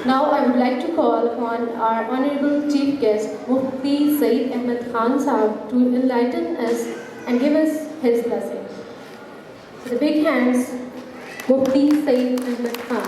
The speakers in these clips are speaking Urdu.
Now I would like to call upon our Honorable Chief Guest, Mufti Saeed Ahmed Khan Sahab, to enlighten us and give us his blessing. With big hands, Mufti Saeed Ahmed Khan.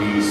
20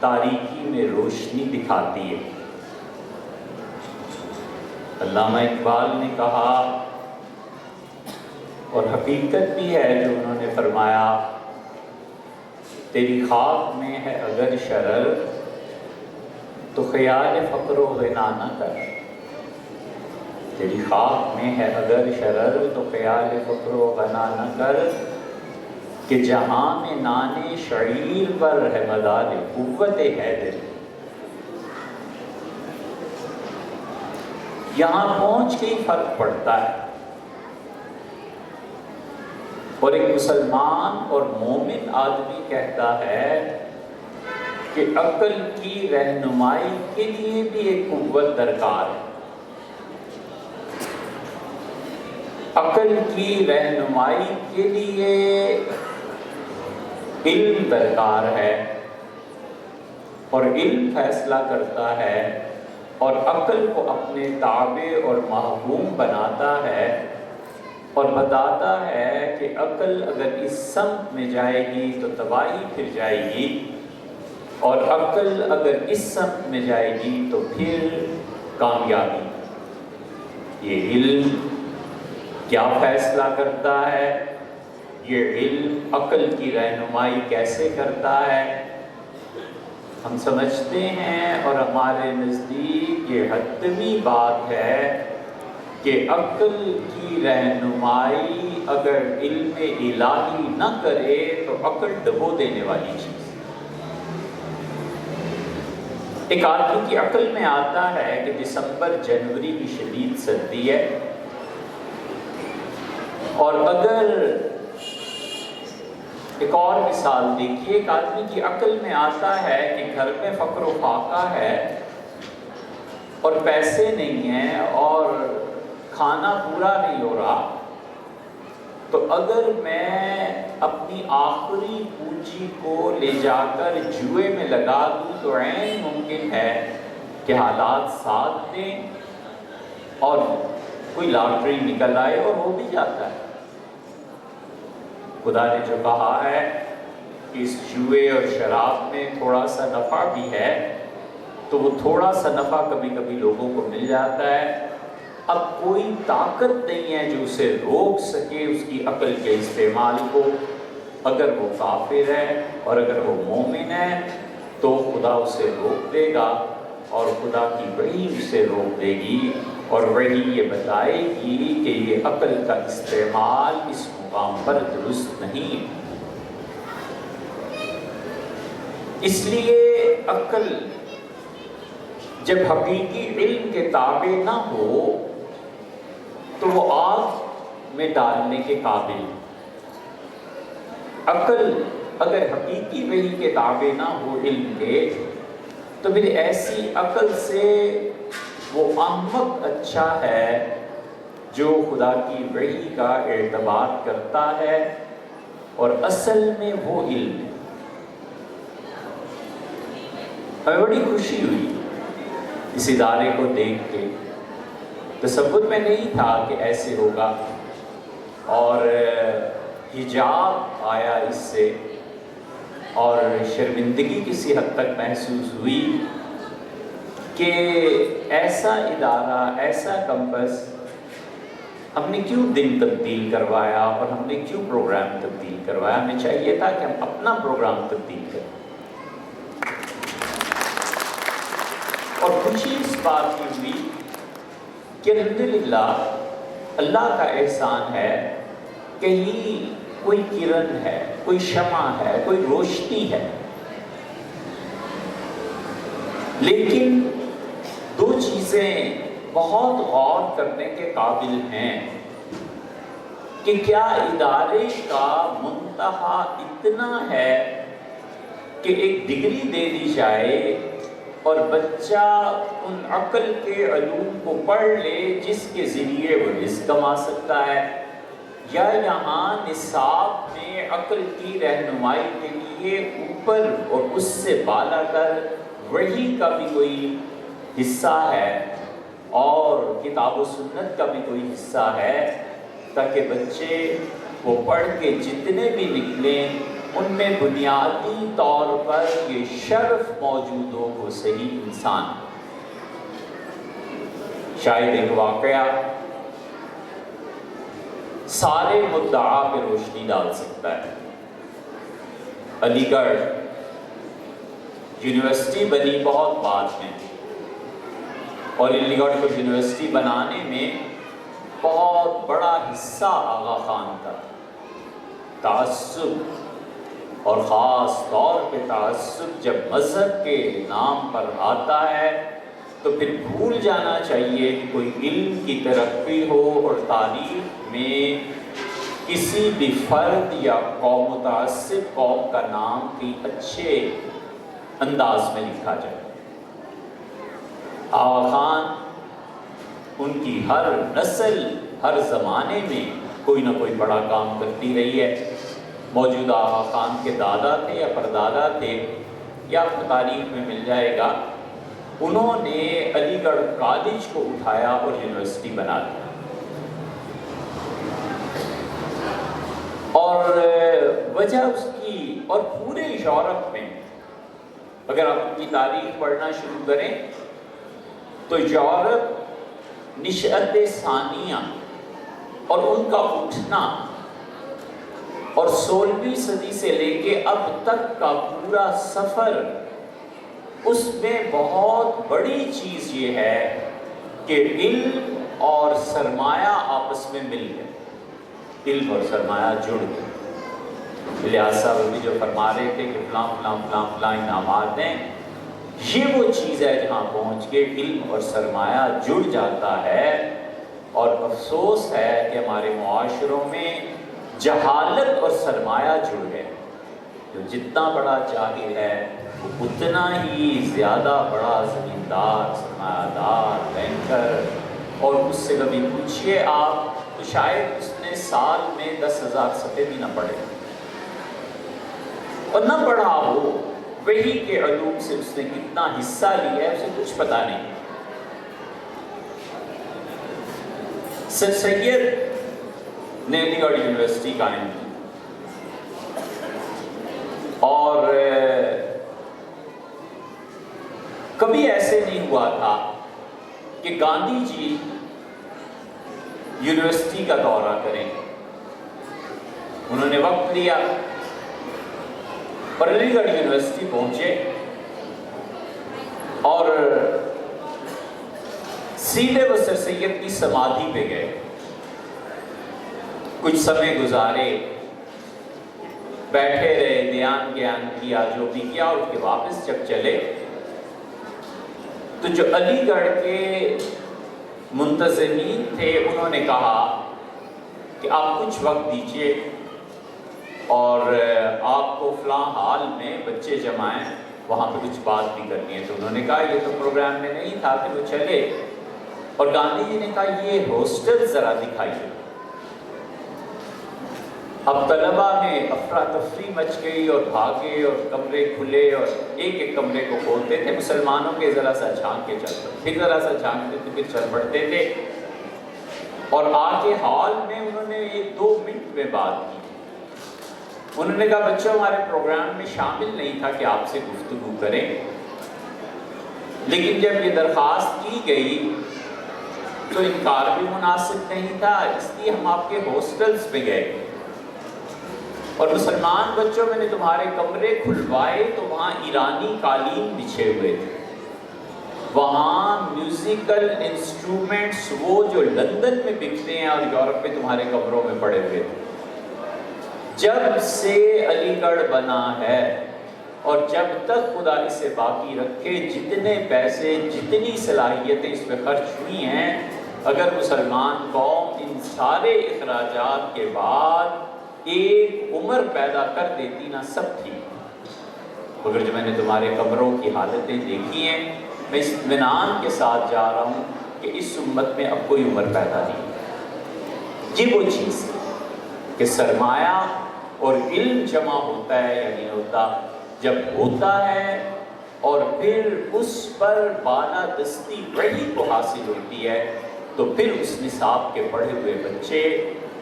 تاریکی میں روشنی دکھاتی ہے۔ علامہ اقبال نے کہا، اور حقیقت بھی ہے جو انہوں نے فرمایا، تیری خواب میں ہے اگر شرر تو خیال فقر و غنا نہ کر۔ تیری خواب میں ہے اگر شرر تو خیال فقر و غنا نہ کر، کہ جہاں میں نانے شعیر پر ہے مدار قوت حیدر۔ یہاں پہنچ کے ہی فرق پڑتا ہے، اور ایک مسلمان اور مومن آدمی کہتا ہے کہ عقل کی رہنمائی کے لیے بھی ایک قوت درکار ہے۔ عقل کی رہنمائی کے لیے علم درکار ہے، اور علم فیصلہ کرتا ہے اور عقل کو اپنے تابع اور محکوم بناتا ہے، اور بتاتا ہے کہ عقل اگر اس سمت میں جائے گی تو تباہی پھر جائے گی، اور عقل اگر اس سمت میں جائے گی تو پھر کامیابی۔ یہ علم کیا فیصلہ کرتا ہے؟ یہ علم عقل کی رہنمائی کیسے کرتا ہے؟ ہم سمجھتے ہیں اور ہمارے نزدیک یہ حتمی بات ہے کہ عقل کی رہنمائی اگر علم الہی نہ کرے تو عقل ڈبو دینے والی چیز۔ ایک آدمی کی عقل میں آتا ہے کہ دسمبر جنوری کی شدید سردی ہے، اور اگر ایک اور مثال دیکھیے، ایک آدمی کی عقل میں آتا ہے کہ گھر میں فقر و فاقہ ہے اور پیسے نہیں ہیں اور کھانا پورا نہیں ہو رہا، تو اگر میں اپنی آخری پونجی کو لے جا کر جوئے میں لگا دوں تو عین ممکن ہے کہ حالات ساتھ دیں اور کوئی لاٹری نکل آئے، اور ہو بھی جاتا ہے۔ خدا نے جو کہا ہے کہ اس جوئے اور شراب میں تھوڑا سا نفع بھی ہے، تو وہ تھوڑا سا نفع کبھی کبھی لوگوں کو مل جاتا ہے۔ اب کوئی طاقت نہیں ہے جو اسے روک سکے اس کی عقل کے استعمال کو۔ اگر وہ کافر ہے اور اگر وہ مومن ہے تو خدا اسے روک دے گا، اور خدا کی وحی اسے روک دے گی، اور وحی یہ بتائے گی کہ یہ عقل کا استعمال اس مقام پر درست نہیں ہے۔ اس لیے عقل جب حقیقی علم کے تابع نہ ہو تو وہ آگ میں ڈالنے کے قابل۔ عقل اگر حقیقی وحی کے تابع نہ ہو علم کے، تو پھر ایسی عقل سے وہ احمق اچھا ہے جو خدا کی وحی کا اعتبار کرتا ہے، اور اصل میں وہ علم ہے۔ ہمیں بڑی خوشی ہوئی اس ادارے کو دیکھ کے، تصور میں نہیں تھا کہ ایسے ہوگا، اور حجاب آیا اس سے، اور شرمندگی کسی حد تک محسوس ہوئی کہ ایسا ادارہ، ایسا کیمپس، ہم نے کیوں دن تبدیل کروایا اور ہم نے کیوں پروگرام تبدیل کروایا؟ ہمیں چاہیے تھا کہ ہم اپنا پروگرام تبدیل کریں۔ اور خوشی اس بات کی ہوئی کہ الحمدللہ اللہ کا احسان ہے، کہیں کوئی کرن ہے، کوئی شمع ہے، کوئی روشنی ہے۔ لیکن دو چیزیں بہت غور کرنے کے قابل ہیں کہ کیا ادارے کا منتہا اتنا ہے کہ ایک ڈگری دے دی جائے اور بچہ ان عقل کے علوم کو پڑھ لے جس کے ذریعے وہ رزق کما سکتا ہے، یا یہاں نصاب میں عقل کی رہنمائی کے لیے اوپر اور اس سے بالا کر وحی کا بھی کوئی حصہ ہے اور کتاب و سنت کا بھی کوئی حصہ ہے، تاکہ بچے وہ پڑھ کے جتنے بھی نکلیں ان میں بنیادی طور پر یہ شرف موجود ہو وہ صحیح انسان۔ شاید ایک واقعہ سارے مدعا پہ روشنی ڈال سکتا ہے۔ علی گڑھ یونیورسٹی بنی بہت بعد میں، اور علی گڑھ کو یونیورسٹی بنانے میں بہت بڑا حصہ آغا خان کا تعصب، اور خاص طور پہ تعصب جب مذہب کے نام پر آتا ہے تو پھر بھول جانا چاہیے کہ کوئی علم کی ترقی ہو اور تاریخ میں کسی بھی فرد یا قوم متعصب قوم کا نام کی اچھے انداز میں لکھا جائے۔ آغا خان ان کی ہر نسل ہر زمانے میں کوئی نہ کوئی بڑا کام کرتی رہی ہے۔ موجودہ آغا خان کے دادا تھے یا پردادا تھے، یا آپ کو تاریخ میں مل جائے گا، انہوں نے علی گڑھ کالج کو اٹھایا اور یونیورسٹی بنا دیا۔ اور وجہ اس کی، اور پورے یورپ میں اگر آپ کی تاریخ پڑھنا شروع کریں تو یورپ نشأت ثانیہ اور ان کا اٹھنا اور 16ویں صدی سے لے کے اب تک کا پورا سفر، اس میں بہت بڑی چیز یہ ہے کہ علم اور سرمایہ آپس میں مل گئے، علم اور سرمایہ جڑ گئے۔ الیاس صاحب ابھی جو فرما رہے تھے کہ فلاں فلاں فلاں فلاں انعامات ہیں، یہ وہ چیز ہے جہاں پہنچ کے علم اور سرمایہ جڑ جاتا ہے۔ اور افسوس ہے کہ ہمارے معاشروں میں جہالت اور سرمایہ جڑ گئے، جو جتنا بڑا جاہل ہے وہ اتنا ہی زیادہ بڑا زمیندار، سرمایہ دار، بینکر، اور اس سے کبھی پوچھئے آپ تو شاید اس نے سال میں 10,000 صفحے بھی نہ پڑھے، اور نہ پڑھا ہو وہی کے علوم سے اس نے کتنا حصہ لیا ہے اسے کچھ پتہ نہیں۔ سر سید نے علی گڑھ یونیورسٹی قائم کی، اور کبھی ایسے نہیں ہوا تھا کہ گاندھی جی یونیورسٹی کا دورہ کریں۔ انہوں نے وقت لیا اور علی گڑھ یونیورسٹی پہنچے اور سیدھے وہ سر سید کی سمادھی پہ گئے، کچھ سمے گزارے، بیٹھے رہے، دھیان گیان کیا، جو بھی کیا، اٹھ کے واپس جب چلے تو جو علی گڑھ کے منتظمین تھے انہوں نے کہا کہ آپ کچھ وقت دیجئے اور آپ کو فلاں حال میں بچے جمائیں، وہاں پہ کچھ بات بھی کرنی ہے۔ تو انہوں نے کہا یہ تو پروگرام میں نہیں تھا، کہ وہ چلے، اور گاندھی جی نے کہا یہ ہاسٹل ذرا دکھائیے۔ اب طلبہ میں افراتفری مچ گئی اور بھاگے اور کمرے کھلے اور ایک ایک کمرے کو کھولتے تھے، مسلمانوں کے ذرا سا جھانک کے چل پڑتے، پھر ذرا سا جھانکتے تھے، پھر چل پڑتے تھے، اور آ کے ہال میں انہوں نے 2 منٹ میں بات کی۔ انہوں نے کہا بچوں ہمارے پروگرام میں شامل نہیں تھا کہ آپ سے گفتگو کریں، لیکن جب یہ درخواست کی گئی تو انکار بھی مناسب نہیں تھا، اس لیے ہم آپ کے ہاسٹلز میں گئے، اور مسلمان بچوں میں نے تمہارے کمرے کھلوائے تو وہاں ایرانی قالین بچھے ہوئے تھے، وہاں میوزیکل انسٹرومنٹس وہ جو لندن میں بکتے ہیں اور یورپ میں تمہارے کمروں میں پڑے ہوئے تھے۔ جب سے علی گڑھ بنا ہے اور جب تک خدا اسے باقی رکھے، جتنے پیسے جتنی صلاحیتیں اس پہ خرچ ہوئی ہیں، اگر مسلمان قوم ان سارے اخراجات کے بعد ایک عمر پیدا کر دیتی نا، سب ٹھیک۔ مگر جو میں نے تمہارے کمروں کی حالتیں دیکھی ہیں، میں اس اطمینان کے ساتھ جا رہا ہوں کہ اس امت میں اب کوئی عمر پیدا نہیں۔ یہ وہ چیز ہے کہ سرمایہ اور علم جمع ہوتا ہے یا نہیں ہوتا، جب ہوتا ہے اور پھر اس پر بالادستی وحی کو حاصل ہوتی ہے تو پھر اس نصاب کے پڑھے ہوئے بچے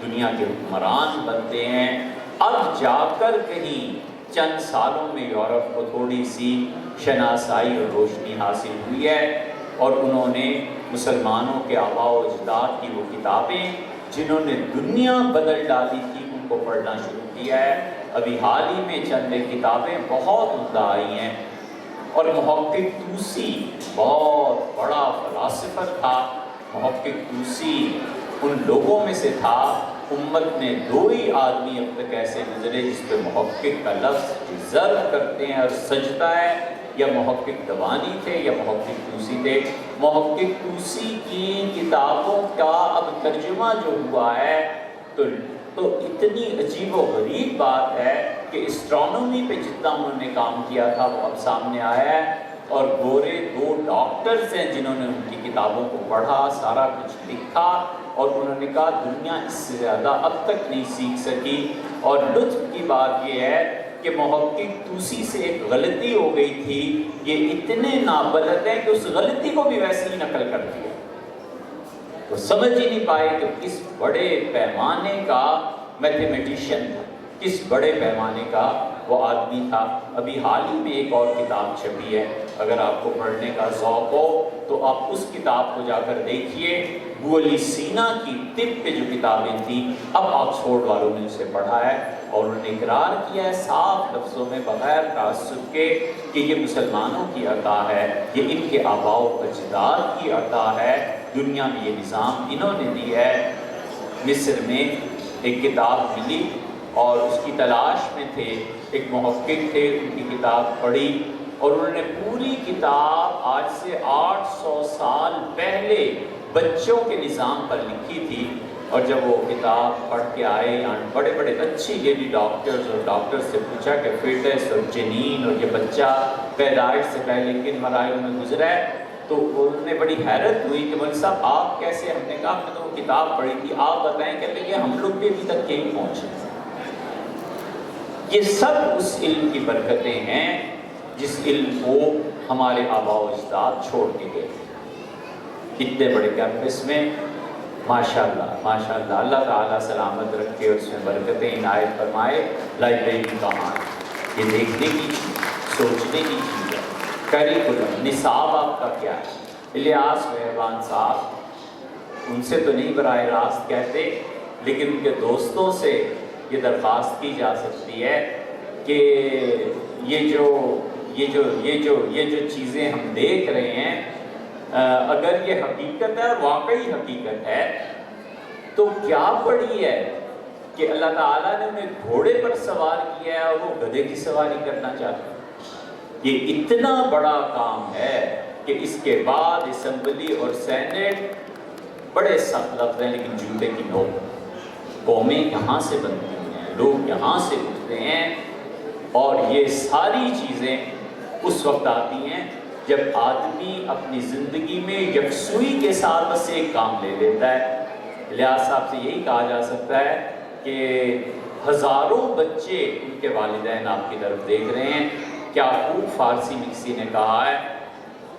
دنیا کے حکمران بنتے ہیں، اب جا کر کہیں چند سالوں میں یورپ کو تھوڑی سی شناسائی اور روشنی حاصل ہوئی ہے، اور انہوں نے مسلمانوں کے آباء و اجداد کی وہ کتابیں جنہوں نے دنیا بدل ڈالی تھی ان کو پڑھنا شروع کیا ہے۔ ابھی حال ہی میں چند کتابیں بہت عمدہ آئی ہیں، اور محقق طوسی بہت بڑا فلاسفر تھا۔ محقق طوسی ان لوگوں میں سے تھا، امت میں 2 ہی آدمی اب تک ایسے گزرے جس پہ محقق کا لفظ ڈیزرو کرتے ہیں اور سجدہ ہے، یا محقق دوانی تھے یا محقق طوسی تھے۔ محقق طوسی کی کتابوں کا اب ترجمہ جو ہوا ہے تو اتنی عجیب و غریب بات ہے کہ اسٹرانومی پہ جتنا انہوں نے کام کیا تھا وہ اب سامنے آیا ہے، اور گورے 2 ڈاکٹرز ہیں جنہوں نے ان کی کتابوں کو پڑھا، سارا کچھ لکھا، اور انہوں نے کہا دنیا اس سے زیادہ اب تک نہیں سیکھ سکی۔ اور لطف کی بات یہ ہے کہ محقق طوسی سے ایک غلطی ہو گئی تھی، یہ اتنے نابلد ہیں کہ اس غلطی کو بھی ویسے ہی نقل کر دیا۔ وہ سمجھ ہی نہیں پائے کہ کس بڑے پیمانے کا میتھمیٹیشین تھا، کس بڑے پیمانے کا وہ آدمی تھا۔ ابھی حال ہی میں ایک اور کتاب چھپی ہے، اگر آپ کو پڑھنے کا ذوق ہو تو آپ اس کتاب کو جا کر دیکھیے۔ ابو علی سینا کی طب پہ جو کتابیں تھیں، اب آکسفورڈ والوں نے اسے پڑھا ہے، اور انہوں نے اقرار کیا ہے صاف لفظوں میں بغیر تعصب کے کہ یہ مسلمانوں کی عطا ہے، یہ ان کے آباء و اجداد کی عطا ہے، دنیا میں یہ نظام انہوں نے دی ہے۔ مصر میں ایک کتاب ملی اور اس کی تلاش میں تھے، ایک محقق تھے، ان کی کتاب پڑھی، اور انہوں نے پوری کتاب آج سے 800 سال پہلے بچوں کے نظام پر لکھی تھی۔ اور جب وہ کتاب پڑھ کے آئے، یہاں بڑے بڑے اچھی لیڈی ڈاکٹرز اور ڈاکٹر سے پوچھا کہ فیٹس اور جنین اور یہ بچہ پیدائش سے پہلے کن مراحل میں گزرا ہے، تو انہوں نے بڑی حیرت ہوئی کہ مولوی صاحب آپ کیسے؟ ہم نے کہا ہم نے تو وہ کتاب پڑھی تھی، آپ بتائیں۔ کہتے ہیں ہم لوگ بھی ابھی تک یہیں پہنچے۔ یہ سب اس علم کی برکتیں ہیں جس علم کو ہمارے آباء و اجداد چھوڑ کے گئے۔ اتنے بڑے کیمپس میں ماشاءاللہ ماشاءاللہ، اللہ تعالیٰ سلامت رکھے اور اس میں برکتیں عنایت فرمائے۔ لائبریری کہاں ہے؟ یہ دیکھنے کی چیز، سوچنے کی چیز ہے۔ کریکولم، نصاب آپ کا کیا ہے؟ الیاس مہربان صاحب ان سے تو نہیں براہ راست کہتے، لیکن ان کے دوستوں سے یہ درخواست کی جا سکتی ہے کہ یہ جو چیزیں ہم دیکھ رہے ہیں، اگر یہ حقیقت ہے اور واقعی حقیقت ہے تو کیا پڑھی ہے کہ اللہ تعالیٰ نے انہیں گھوڑے پر سوار کیا ہے اور وہ گدھے کی سواری کرنا چاہتے ہیں۔ یہ اتنا بڑا کام ہے کہ اس کے بعد اسمبلی اور سینٹ بڑے سخت لفظ ہیں، لیکن جوتے کی نوک۔ قومیں یہاں سے بنتی ہیں، لوگ یہاں سے اٹھتے ہیں، اور یہ ساری چیزیں اس وقت آتی ہیں جب آدمی اپنی زندگی میں یکسوئی کے ساتھ بس ایک کام لے لیتا ہے۔ الیاس صاحب سے یہی کہا جا سکتا ہے کہ ہزاروں بچے ان کے والدین آپ کی طرف دیکھ رہے ہیں۔ کیا خوب فارسی میں کسی نے کہا ہے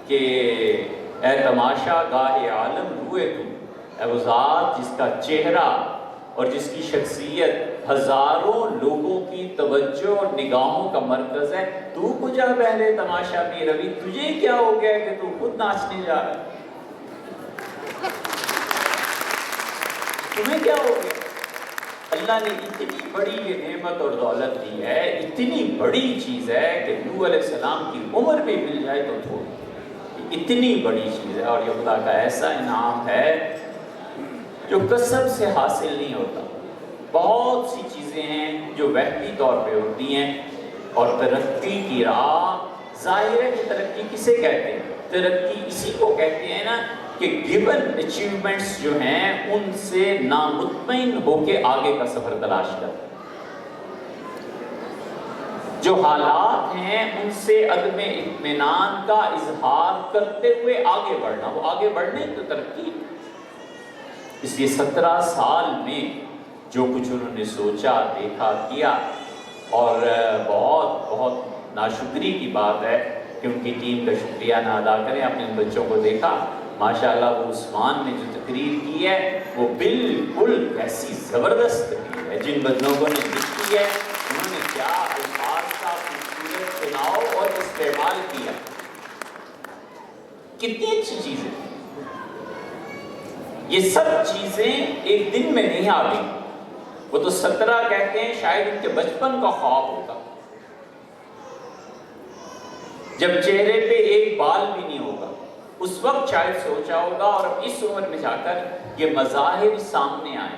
کہ اے تماشا گاہ عالم روئے تو، اے وہ ذات جس کا چہرہ اور جس کی شخصیت ہزاروں لوگوں کی توجہ اور نگاہوں کا مرکز ہے، تو کجا بہرے تماشا بھی روی، تجھے کیا ہو گیا کہ تو خود ناچنے جا رہا ہے؟ تمہیں کیا ہو گیا؟ اللہ نے اتنی بڑی یہ نعمت اور دولت دی ہے، اتنی بڑی چیز ہے کہ نوح علیہ السلام کی عمر بھی مل جائے تو تھوڑی، اتنی بڑی چیز ہے، اور یہ خدا کا ایسا انعام ہے جو کسب سے حاصل نہیں ہوتا۔ بہت سی چیزیں ہیں جو وہمی طور پہ ہوتی ہیں، اور ترقی کی راہ، ظاہر ہے کہ ترقی کسے کہتے ہیں؟ ترقی اسی کو کہتے ہیں نا کہ گیون اچیومنٹس جو ہیں ان سے نامطمئن ہو کے آگے کا سفر تلاش کرتے ہیں۔ جو حالات ہیں ان سے عدم اطمینان کا اظہار کرتے ہوئے آگے بڑھنا، وہ آگے بڑھنے تو ترقی۔ اس لیے 17 سال میں جو کچھ انہوں نے سوچا، دیکھا، کیا، اور بہت بہت ناشکری کی بات ہے کہ ان کی ٹیم کا شکریہ نہ ادا کریں۔ اپنے بچوں کو دیکھا، ماشاءاللہ وہ عثمان نے جو تقریر کی ہے وہ بالکل ایسی زبردست تقریر ہے، جن لوگوں نے لکھی کی ہے، انہوں نے کیا الفاظ کا خوبصورت چناؤ اور استعمال کیا، کتنی اچھی چیزیں. یہ سب چیزیں ایک دن میں نہیں آ گئی. وہ تو 17 کہتے ہیں شاید ان کے بچپن کا خواب ہوگا، جب چہرے پہ ایک بال بھی نہیں ہوگا اس وقت شاید سوچا ہوگا، اور اب اس عمر میں جا کر یہ مظاہر سامنے آئے.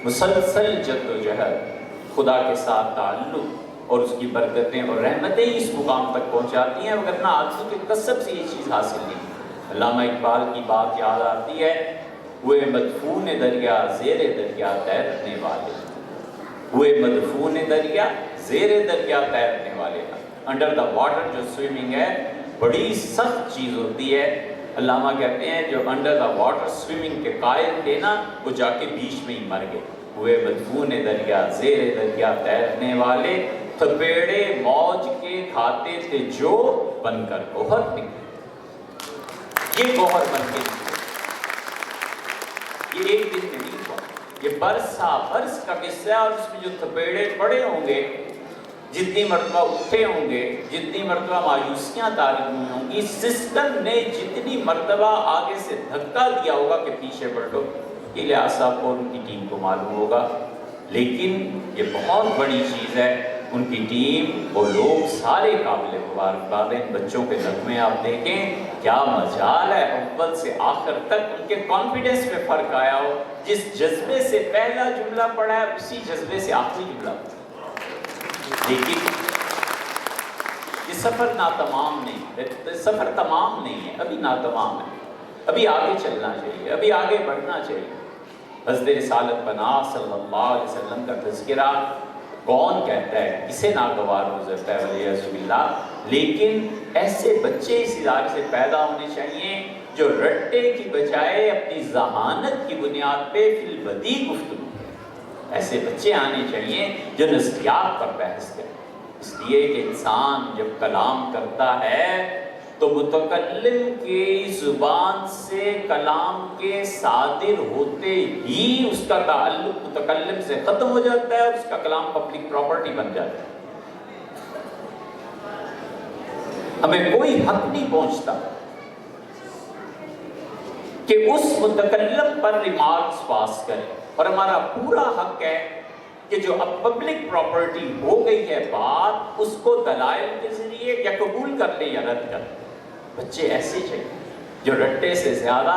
مسلسل جدوجہد، خدا کے ساتھ تعلق اور اس کی برکتیں اور رحمتیں اس مقام تک پہنچاتی ہیں، ورنہ آدمی کے کسب سے یہ چیز حاصل نہیں. علامہ اقبال کی بات یاد آتی ہے، ہوئے مدفون دریا زیر دریا تیرنے والے، ہوئے مدفون دریا زیر دریا تیرنے والے. انڈر دا واٹر جو سوئمنگ ہے بڑی سخت چیز ہوتی ہے. علامہ کہتے ہیں جو انڈر دا واٹر سوئمنگ کے قائل تھے نا، وہ جا کے بیچ میں ہی مر گئے. ہوئے مدفون دریا زیر دریا تیرنے والے، تھپیڑے موج کے کھاتے تھے جو بن کر گوہر نکلے. یہ گوہر بن کے نکلے، یہ ایک دن میں نہیں ہوا، یہ برسا برس کا قصہ ہے. اور اس میں جو تھپیڑے پڑے ہوں گے، جتنی مرتبہ اٹھے ہوں گے، جتنی مرتبہ مایوسیاں طاری ہوئی ہوں گی، سسٹم نے جتنی مرتبہ آگے سے دھکا دیا ہوگا کہ پیچھے پلٹو، یہ لحاظ صاحب کو ان کی ٹیم کو معلوم ہوگا. لیکن یہ بہت بڑی چیز ہے، ان کی ٹیم، وہ لوگ سارے قابل مبارکباد ہیں. بچوں کے نغمے آپ دیکھیں، کیا مجال ہے، اول سے آخر تک ان کے کانفیڈنس میں فرق آیا ہو. جس جذبے سے پہلا جملہ پڑھا ہے اسی جذبے سے آخری جملہ پڑھا. لیکن یہ سفر ناتمام نہیں، سفر تمام نہیں ہے، ابھی ناتمام ہے، ابھی آگے چلنا چاہیے، ابھی آگے بڑھنا چاہیے. حضرت رسالت پناہ صلی اللہ علیہ وسلم کا تذکرہ کون کہتا ہے، کسے ناگوار گزرتا ہے والعیاذ باللہ. لیکن ایسے بچے اس ادارے سے پیدا ہونے چاہیے جو رٹے کی بجائے اپنی ذہانت کی بنیاد پہ فی البدی گفتگو. ایسے بچے آنے چاہیے جو نظریات پر بحث کریں. اس لیے کہ انسان جب کلام کرتا ہے تو متکلم کی زبان سے کلام کے صادر ہوتے ہی اس کا تعلق متکلم سے ختم ہو جاتا ہے اور اس کا کلام پبلک پراپرٹی بن جاتا ہے. ہمیں کوئی حق نہیں پہنچتا کہ اس متکلم پر ریمارکس پاس کریں، اور ہمارا پورا حق ہے کہ جو اب پبلک پراپرٹی ہو گئی ہے بات، اس کو دلائل کے ذریعے یا قبول کر لیں یا رد کر لیں. بچے ایسے چاہیے جو رٹے سے زیادہ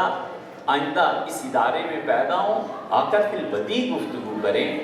آئندہ اس ادارے میں پیدا ہوں، آ کر فی البدی گفتگو کریں،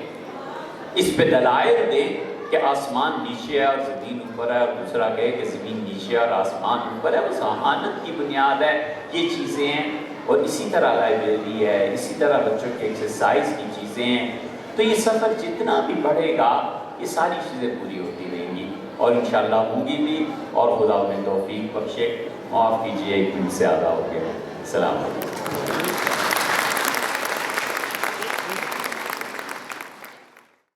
اس پہ دلائل دیں کہ آسمان نیچے ہے اور زمین اوپر ہے، اور دوسرا کہے کہ زمین نیچے ہے اور آسمان اوپر ہے. وہ ذہانت کی بنیاد ہے، یہ چیزیں ہیں. اور اسی طرح لائبریری ہے، اسی طرح بچوں کی ایکسرسائز کی چیزیں ہیں. تو یہ سفر جتنا بھی بڑھے گا یہ ساری چیزیں پوری ہوتی رہیں گی، اور انشاءاللہ ہوں گی بھی. اور خدا انہیں توفیق بخشے. معاف کیجیے ایک دن سے زیادہ ہو گیا. السلام علیکم.